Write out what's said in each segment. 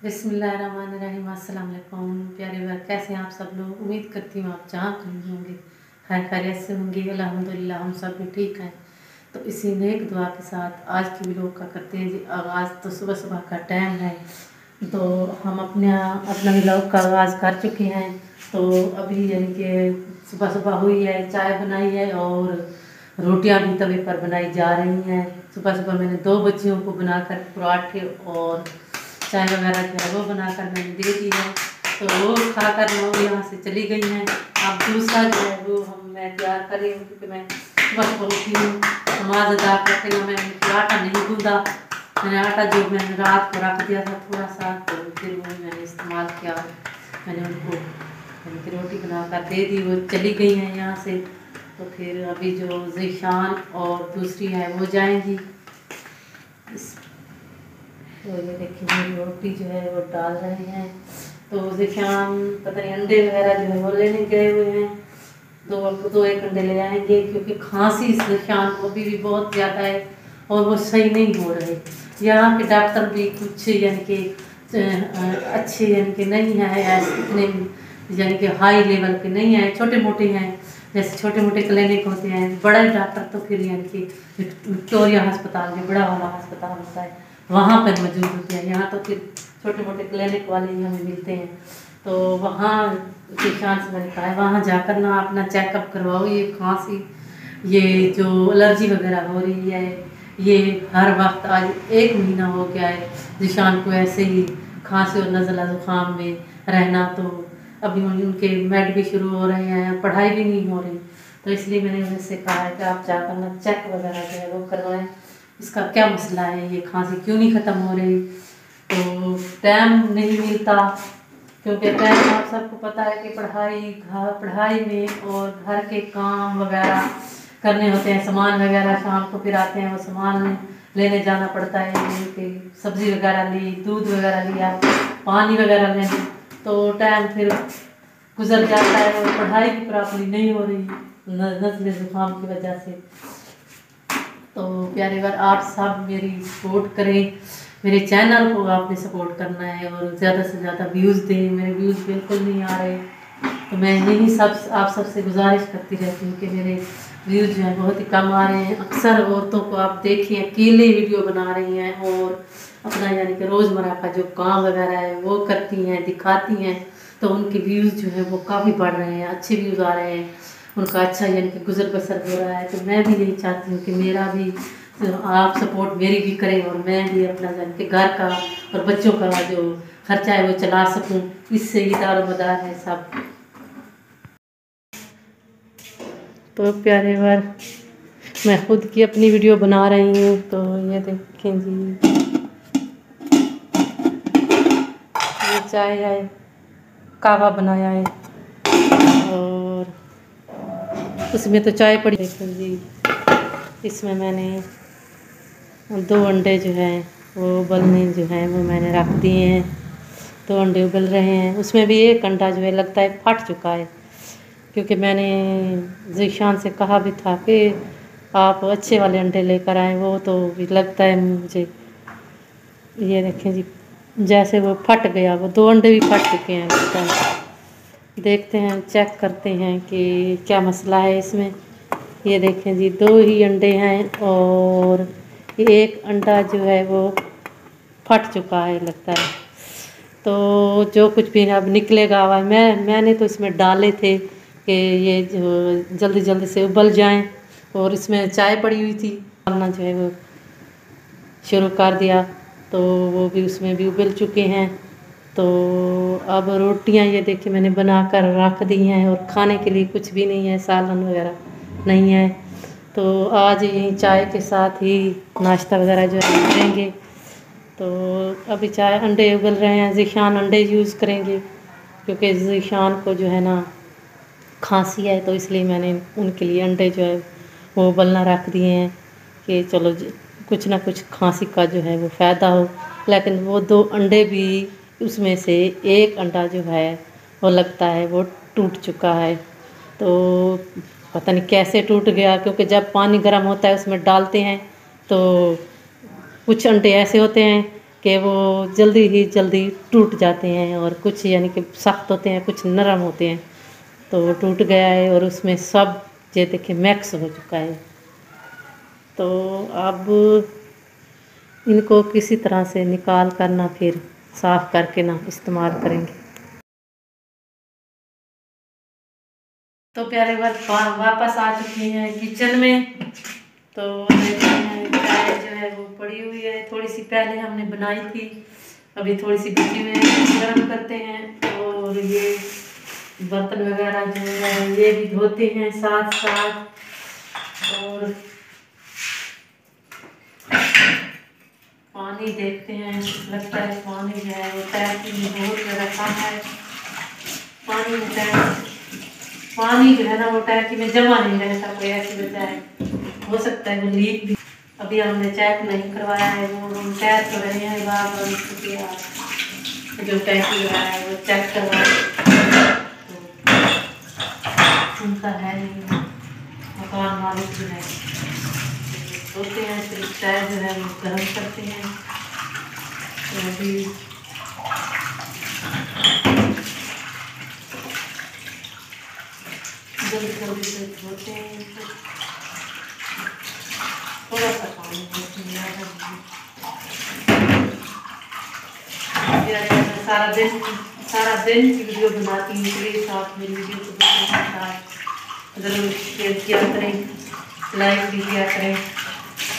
बिस्मिल्लाहिर्रहमानिर्रहीम। अस्सलाम वालेकुम प्यारे भाई, कैसे हैं आप सब लोग। उम्मीद करती हूँ आप जहाँ कहीं होंगे खैर खैरियत से होंगे। अल्हम्दुलिल्लाह हम सब भी ठीक हैं। तो इसी नेक दुआ के साथ आज की व्लॉग का करते हैं जी आगाज़। तो सुबह सुबह का टाइम है, तो हम अपना व्लॉग का आगाज़ कर चुके हैं। तो अभी यानी कि सुबह सुबह हुई है, चाय बनाई है और रोटियां भी तवे पर बनाई जा रही हैं। सुबह सुबह मैंने 2 बच्चियों को बनाकर पराठे और चाय वगैरह जो है वो बनाकर मैंने दे दी है। तो वो खाकर वो यहाँ से चली गई हैं। अब दूसरा जो है वो मैं तैयार कर रही हूँ, क्योंकि मैं सुबह सुबह उठी हूँ, नमाज अदा करके ना मैंने आटा नहीं गूंदा। मैंने आटा जो मैंने रात को रख दिया था थोड़ा सा, तो फिर वो मैंने इस्तेमाल किया। मैंने उनको उनकी रोटी बनाकर दे दी, वो चली गई हैं यहाँ से। तो फिर अभी जो ज़ीशान और दूसरी है वो जाएंगी। तो ये देखिए मेरी रोटी जो है वो डाल रहे हैं। तो ज़ीशान पता नहीं अंडे वगैरह जो है वो लेने गए हुए हैं। दो एक अंडे ले आएंगे, क्योंकि खांसी ज़ीशान को अभी भी बहुत ज़्यादा है और वो सही नहीं हो रहे। यहाँ के डॉक्टर भी कुछ यानी कि अच्छे यानी कि नहीं है, इतने यानी कि हाई लेवल के नहीं हैं, छोटे मोटे हैं। जैसे छोटे मोटे क्लिनिक होते हैं, बड़े डॉक्टर तो फिर यानी कि विक्टोरिया अस्पताल जो बड़ा वाला अस्पताल होता है वहाँ पर मौजूद होते हैं। यहाँ तो फिर छोटे मोटे क्लिनिक वाले ही हमें मिलते हैं। तो वहाँ ज़ीशान से मैंने कहा है वहाँ जाकर ना अपना चेकअप करवाओ। ये खांसी, ये जो एलर्जी वगैरह हो रही है, ये हर वक्त आज 1 महीना हो गया है ज़ीशान को ऐसे ही खांसी और नज़ला ज़ुकाम में रहना। तो अभी उनके मेड भी शुरू हो रहे हैं, पढ़ाई भी नहीं हो रही। तो इसलिए मैंने उनसे कहा है कि आप जाकर ना चेक वगैरह जो है वो करवाएं, इसका क्या मसला है, ये खांसी क्यों नहीं ख़त्म हो रही। तो टाइम नहीं मिलता, क्योंकि टाइम आप सबको पता है कि पढ़ाई में और घर के काम वगैरह करने होते हैं। सामान वगैरह शाम को फिर आते हैं, वो सामान लेने जाना पड़ता है। कि सब्ज़ी वगैरह ली, दूध वगैरह लिया, पानी वगैरह लेने, तो टाइम फिर गुजर जाता है और पढ़ाई भी प्रॉपर्ली नहीं हो रही नज़ले ज़ुकाम की वजह से। तो प्यारे बार आप सब मेरी सपोर्ट करें, मेरे चैनल को आपने सपोर्ट करना है और ज़्यादा से ज़्यादा व्यूज़ दें। मेरे व्यूज़ बिल्कुल नहीं आ रहे, तो मैं यही आप सबसे गुजारिश करती रहती हूँ कि मेरे व्यूज़ जो है बहुत ही कम आ रहे हैं। अक्सर औरतों को आप देखिए अकेले वीडियो बना रही हैं और अपना यानी कि रोज़मर्रा का जो काम वगैरह है वो करती हैं, दिखाती हैं। तो उनके व्यूज़ जो है वो काफ़ी बढ़ रहे हैं, अच्छे व्यूज़ आ रहे हैं, उनका अच्छा यानी कि गुजर बसर हो रहा है। तो मैं भी यही चाहती हूँ कि मेरा भी तो आप सपोर्ट मेरी भी करें और मैं भी अपना जान के घर का और बच्चों का जो खर्चा है वो चला सकूं। इससे ही दारोमदार है सब। तो प्यारे बार मैं खुद की अपनी वीडियो बना रही हूँ। तो ये देखें जी, ये चाय है, कहवा बनाया है और उसमें तो चाय पड़ी। देखें जी, इसमें मैंने 2 अंडे जो हैं वो उबलने जो हैं वो मैंने रख दिए हैं। 2 अंडे उबल रहे हैं, उसमें भी 1 अंडा जो है लगता है फट चुका है, क्योंकि मैंने ज़ीशान से कहा भी था कि आप अच्छे वाले अंडे लेकर आएँ। वो तो भी लगता है मुझे, ये देखें जी, जैसे वो फट गया, वो 2 अंडे भी फट चुके हैं लगता है। देखते हैं, चेक करते हैं कि क्या मसला है इसमें। ये देखें जी, 2 ही अंडे हैं और 1 अंडा जो है वो फट चुका है लगता है। तो जो कुछ भी अब निकलेगा, मैंने तो इसमें डाले थे कि ये जो जल्दी जल्दी से उबल जाएं, और इसमें चाय पड़ी हुई थी, डालना जो है वो शुरू कर दिया। तो वो भी उसमें भी उबल चुके हैं। तो अब रोटियां ये देखिए मैंने बनाकर रख दी हैं, और खाने के लिए कुछ भी नहीं है, सालन वगैरह नहीं है। तो आज यही चाय के साथ ही नाश्ता वगैरह जो है करेंगे। तो अभी चाय अंडे उबल रहे हैं, ज़ीशान अंडे यूज़ करेंगे, क्योंकि ज़ीशान को जो है ना खांसी है। तो इसलिए मैंने उनके लिए अंडे जो है वो उबलना रख दिए हैं कि चलो कुछ ना कुछ खांसी का जो है वो फ़ायदा हो। लेकिन वो 2 अंडे भी, उसमें से 1 अंडा जो है वो लगता है वो टूट चुका है। तो पता नहीं कैसे टूट गया, क्योंकि जब पानी गर्म होता है उसमें डालते हैं तो कुछ अंडे ऐसे होते हैं कि वो जल्दी टूट जाते हैं, और कुछ यानी कि सख्त होते हैं, कुछ नरम होते हैं। तो वो टूट गया है और उसमें सब ये देखिए मैक्स हो चुका है। तो अब इनको किसी तरह से निकाल कर ना फिर साफ़ करके ना इस्तेमाल करेंगे। तो प्यारे वापस आ चुके हैं किचन में। तो देखते हैं चाय जो है वो पड़ी हुई है, थोड़ी सी पहले हमने बनाई थी, अभी थोड़ी सी बची हुई है, गर्म करते हैं। और ये बर्तन वगैरह जो है ये भी धोते हैं साथ साथ। और पानी देखते हैं, लगता है पानी जो है वो टैंकी में बहुत ज़्यादा कम है। पानी जो है ना वो टैंकी में जमा नहीं रहता, कोई ऐसी वजह है, हो सकता है वो लीक भी। अभी हमने चेक नहीं करवाया है, वो हम चेक कर रहे हैं बार जो टैंकी लगा है वो चेक करवाए। तो उनका है नहीं, मकान मालिक जो है होते हैं, फिर चाय जो है वो गर्म करते हैं। तो अभी जल्दी से धोते हैं, थोड़ा सा पानी सारा दिन वीडियो बनाती हूँ, इसलिए साथ मेरी वीडियो को देखने के साथ ज़रूर शेयर किया करें, लाइक भी किया करें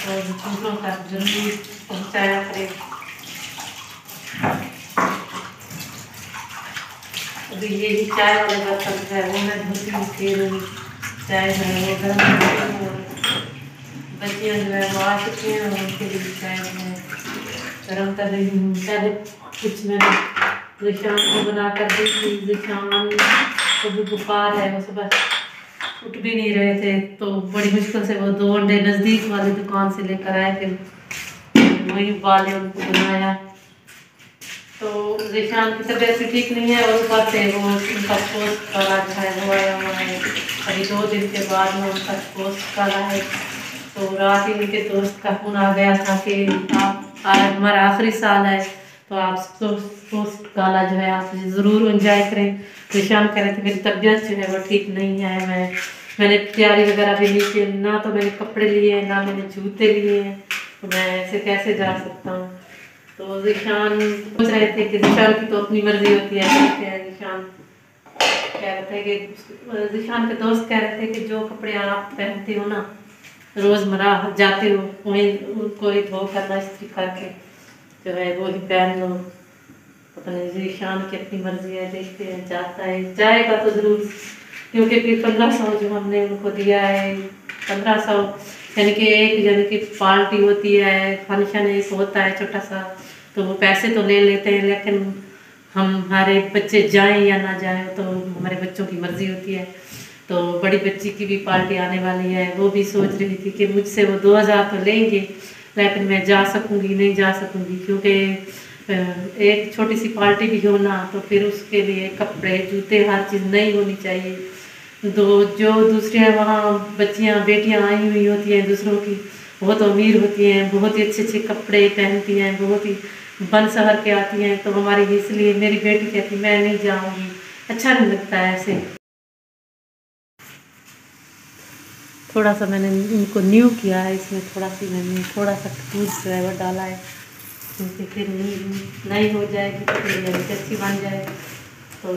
और दूसरों तक जरूर पहुँचाया करें। अभी यही चाय वाले बर्तन है वो मैं धोती हूँ, फिर चाय जो है वो गर्म करती हूँ। बच्चियाँ जो है वो आ चुकी हैं और उनके लिए चाय मैं गर्म कर रही हूँ। पहले कुछ मैंने ज़िशान को बना कर दी थी। ज़िशान को भी बुखार है, वो सुबह उठ भी नहीं रहे थे, तो बड़ी मुश्किल से वो 2 अंडे नज़दीक वाली दुकान से लेकर आए, फिर वही उबाले उनको बनाया। तो ज़िशान की तबीयत भी ठीक नहीं है और ऊपर से वो उनका पोस्ट काला जो है वो आया हुआ है। अभी 2 दिन के बाद में उनका पोस्ट काला है। तो रात ही उनके दोस्त का फ़ोन आ गया था कि आप आज हमारा आखिरी साल है, तो आप पोस्ट काला जो है आप ज़रूर एंजॉय करें। ज़िशान कह रहे थे मेरी तबीयत जो है वो ठीक नहीं है, मैंने तैयारी वगैरह भी नहीं की, ना तो मैंने कपड़े लिए हैं ना मैंने जूते लिए हैं, तो मैं ऐसे कैसे जा सकता हूँ। तो ज़िशान पूछ रहे थे कि ज़िशान की तो अपनी मर्जी होती है। ज़िशान कह रहे थे कि ज़िशान के दोस्त कह रहे थे कि जो कपड़े आप पहनते हो ना रोज़मर्रा जाते हो वहीं उनको ही धो करना इस्त्री करके जो है वो ही पहन लो। पता नहीं ज़िशान की अपनी मर्जी है, देखते हैं जाता है जाएगा तो ज़रूर, क्योंकि फिर 1500 जो हमने उनको दिया है 1500 यानी कि पार्टी होती है, फंक्शन एक होता है छोटा सा, तो वो पैसे तो ले लेते हैं, लेकिन हमारे बच्चे जाएं या ना जाएं तो हमारे बच्चों की मर्जी होती है। तो बड़ी बच्ची की भी पार्टी आने वाली है, वो भी सोच रही थी कि मुझसे वो 2000 तो लेंगे, लेकिन मैं जा सकूंगी नहीं जा सकूंगी, क्योंकि एक छोटी सी पार्टी भी हो ना, तो फिर उसके लिए कपड़े जूते हर चीज़ नहीं होनी चाहिए। जो दूसरे वहाँ बच्चियाँ बेटियाँ आई हुई होती हैं दूसरों की, बहुत अमीर होती हैं, बहुत ही अच्छे अच्छे कपड़े पहनती हैं, बहुत ही बन सवर के आती हैं, तो हमारी इसलिए मेरी बेटी कहती मैं नहीं जाऊँगी, अच्छा नहीं लगता है ऐसे। थोड़ा सा मैंने इनको न्यू किया है, इसमें मैंने थोड़ा सा दूध जो है वो डाला है, क्योंकि फिर नहीं हो जाएगी तो फिर अच्छी बन जाए। तो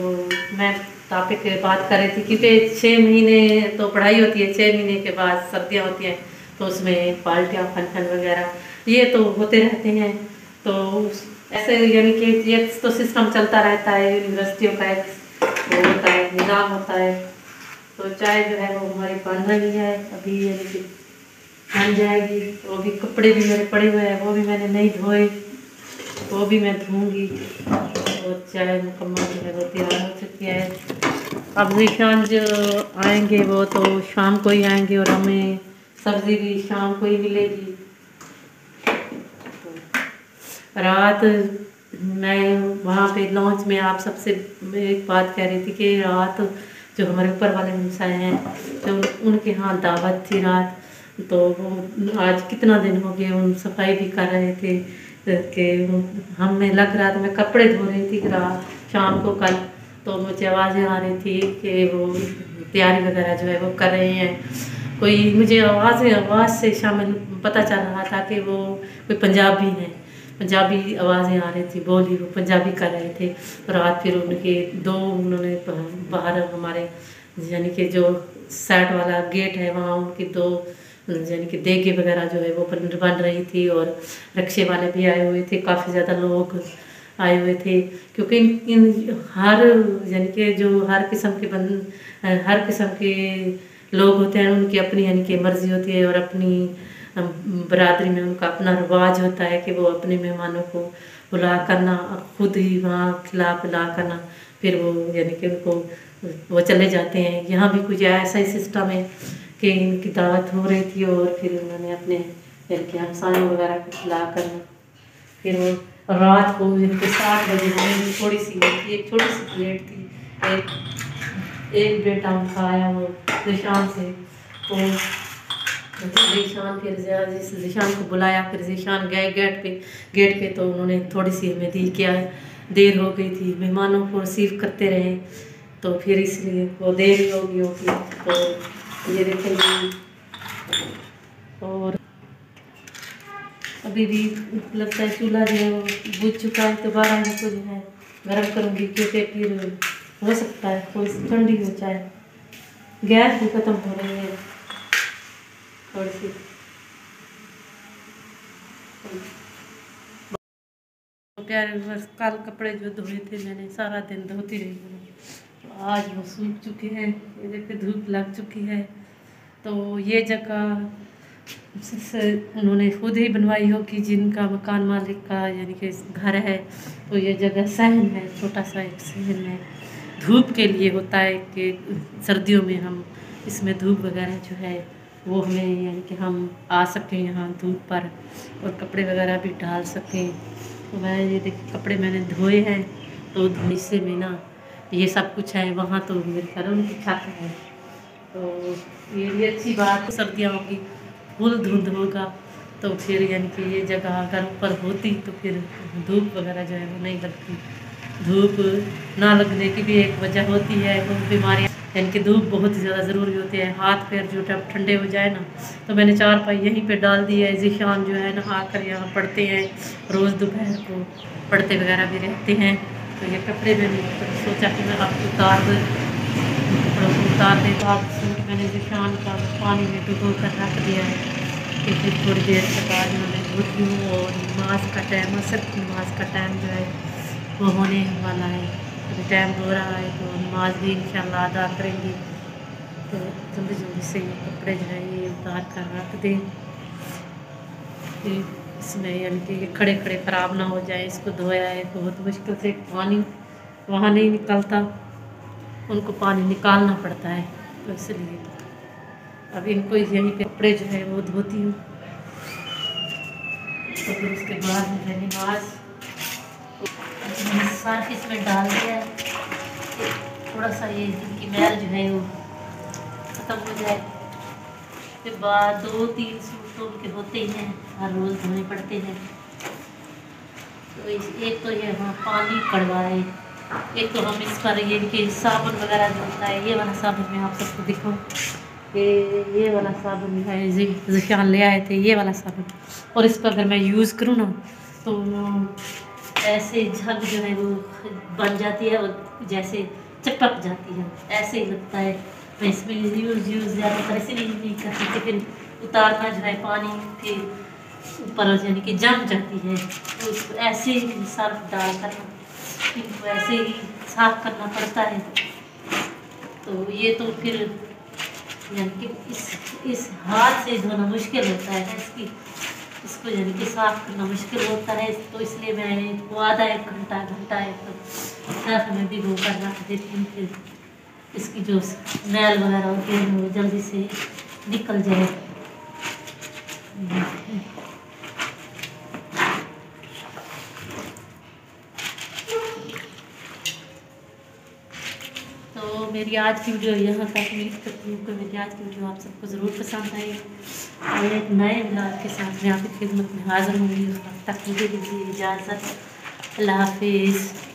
मैं टॉपिक पे बात कर रही थी, क्योंकि 6 महीने तो पढ़ाई होती है, 6 महीने के बाद सर्दियाँ होती हैं, तो उसमें पार्टियाँ फंक्शन वगैरह ये तो होते रहते हैं। तो ऐसे यानी कि ये तो सिस्टम चलता रहता है, यूनिवर्सिटियों का एक वो होता है, निज़ाम होता है। तो चाय जो है वो हमारी बन रही है अभी, यानी कि बन जाएगी। वो भी कपड़े भी मेरे पड़े हुए हैं, वो भी मैंने नहीं धोए, वो भी मैं धोऊंगी। और चाय मुकम्मल जो है वो तैयार हो चुकी है। अब ज़िशान जो आएंगे वो तो शाम को ही आएंगे और हमें सब्ज़ी भी शाम को ही मिलेगी। रात मैं वहाँ पे लॉन्च में आप सबसे एक बात कह रही थी कि रात जो हमारे ऊपर वाले हमसाए हैं तो उनके यहाँ दावत थी रात, तो वो आज कितना दिन हो गए उन सफाई भी कर रहे थे कि हमें लग रहा था, मैं कपड़े धो रही थी रात शाम को कल, तो मुझे आवाज़ें आ रही थी कि वो तैयारी वगैरह जो है वो कर रहे हैं। कोई मुझे आवाज़ से शामिल पता चल रहा था कि वो कोई पंजाबी है, पंजाबी आवाज़ें आ रही थी, बोली वो पंजाबी कर रहे थे। रात फिर उनके दो उन्होंने बाहर हमारे यानी कि जो साइड वाला गेट है वहाँ उनकी दो यानी कि देगे वगैरह जो है वो बन रही थी, और रक्शे वाले भी आए हुए थे, काफ़ी ज़्यादा लोग आए हुए थे। क्योंकि इन हर यानी कि जो हर किस्म के लोग होते हैं, उनकी अपनी यानी कि मर्ज़ी होती है, और अपनी बरादरी में उनका अपना रिवाज होता है कि वो अपने मेहमानों को बुला करना, खुद ही वहाँ खिला पिला करना, फिर वो यानी कि उनको वो चले जाते हैं। यहाँ भी कुछ ऐसा ही सिस्टम है कि इनकी दावत हो रही थी, और फिर उन्होंने अपने यानी कि हमसायों वगैरह को खिला करना, फिर वो रात को इनके 7 बजे हमें थोड़ी सी एक छोटी सी प्लेट थी, एक बेटा उनका आया वो ज़ीशान से, तो ज़ीशान फिर जिस ज़ीशान को बुलाया, फिर ज़ीशान गए गेट पे तो उन्होंने थोड़ी सी हमें दी, क्या देर हो गई थी, मेहमानों को रिसीव करते रहे, तो फिर इसलिए वो देर ही होगी। तो ये देखेंगे, और अभी भी लगता है चूल्हा जो है वो बुझ चुका है, दोबारा इनको जो है गर्म करूँगी, क्योंकि फिर हो सकता है थोड़ी सी ठंडी हो जाए। गैस भी ख़त्म हो रही है थोड़ी सी। प्यारे बस कल कपड़े जो धोए थे मैंने सारा दिन धोती रही हूँ, आज वो सूख चुके हैं, ये देखिए धूप लग चुकी है। तो ये जगह उन्होंने खुद ही बनवाई हो कि जिनका मकान मालिक का यानी कि घर है, तो ये जगह सहन है, छोटा सा एक सहन है, धूप के लिए होता है कि सर्दियों में हम इसमें धूप वगैरह जो है वो हमें यानी कि हम आ सकें यहाँ धूप पर, और कपड़े वगैरह भी डाल सकें। तो मैं ये देखिए कपड़े मैंने धोए हैं, तो हिस्से में ना ये सब कुछ है, वहाँ तो मेरे ख्याल उनकी छत है, तो ये भी अच्छी बात। सर्दियाँ होगी फुल धुंध होगा, तो फिर यानी कि ये जगह अगर ऊपर होती तो फिर धूप वगैरह जो है वो नहीं लगती। धूप ना लगने की भी एक वजह होती है, वो बीमारियाँ यानी कि धूप बहुत ज़्यादा ज़रूरी होती है। हाथ पैर जो जब ठंडे हो जाए ना, तो मैंने 4 पाई यहीं पे डाल दी है। ज़ीशान जो है नहा कर यहाँ पढ़ते हैं, रोज़ दोपहर को पढ़ते वगैरह भी रहते हैं। तो ये कपड़े मैंने सोचा कि मैं आपको उतार दे, तो आप सूट मैंने ज़ीशान का पानी में डुबो कर रख दिया है कि फिर थोड़ी देर के बाद मैं धोती हूँ, और नमाज का टाइम, असर की नमाज का टाइम जो है वो होने वाला है, अभी टाइम हो रहा है, तो नमाज भी इंशाल्लाह अदा करेंगे। तो जल्दी जल्दी से ये कपड़े जो है ये उतार कर रख दें, इसमें यानी कि ये खड़े खड़े ख़राब ना हो जाए। इसको धोया है बहुत मुश्किल से, पानी वहाँ नहीं निकलता, उनको पानी निकालना पड़ता है, तो इसलिए अब इनको यहीं पे कपड़े जो है वो धोती हूँ। तो फिर उसके बाद मैं नमाज साथ इसमें डाल दिया है, थोड़ा सा ये इनकी मैल जो है वो ख़त्म हो जाए। फिर बाद 2-3 सूट तो उनके होते ही हैं, हर रोज़ धोने पड़ते हैं। तो एक तो ये वहाँ पानी कड़वा है, एक तो हम इस पर ये कि साबुन वगैरह जो होता है, ये वाला साबुन मैं आप सबको दिखाऊँ, ये वाला साबुन है ज़ीशान ले आए थे, ये वाला साबुन, और इस पर अगर मैं यूज़ करूँ ना तो ऐसे झग जो है वो बन जाती है, और जैसे चिपक जाती है, ऐसे ही लगता है। मैं इसमें यूज़ ज़्यादातर इसलिए नहीं करती कि फिर उतारना जो है पानी के ऊपर यानी कि जम जाती है, तो इसको ऐसे ही सर्फ डाल कर इनको ऐसे ही साफ करना पड़ता है। तो ये तो फिर यानी कि इस हाथ से धोना मुश्किल होता है, इसको यानी कि साफ करना मुश्किल होता है, तो इसलिए मैं इसको आधा 1 घंटा तो सर्फ में भिगो कर रख देती हूँ, फिर इसकी जो मैल वगैरह होती है वो जल्दी से निकल जाए। तो मेरी आज की वीडियो यहाँ तक। उम्मीद करती हूँ कि मेरी आज की वीडियो आप सबको ज़रूर पसंद आएगी। और एक नए ब्लॉग के साथ में आपकी खिदमत में हाजिर होंगी। उस वक्त तक मुझे दीजिए इजाज़त। अल्लाह हाफिज़।